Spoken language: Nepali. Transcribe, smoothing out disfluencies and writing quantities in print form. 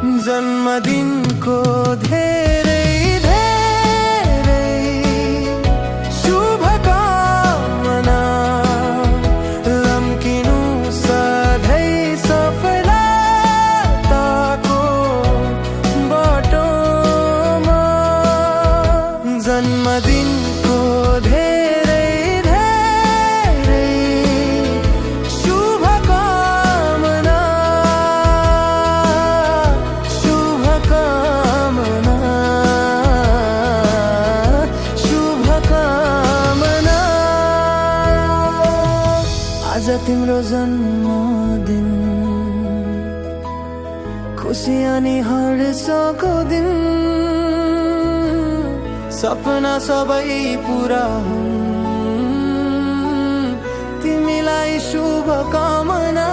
जन्मदिनको धेरै धेरै शुभकामना लम्किनु सधैँ सफलताको बाटोमा जन्मदिनको धेरै धेरै शुभकामना शुभकामना आज तिम्रो जन्मदिन खुसी अनि हर्षको दिन सपना सबै पूरा हुन् तिमीलाई शुभकामना।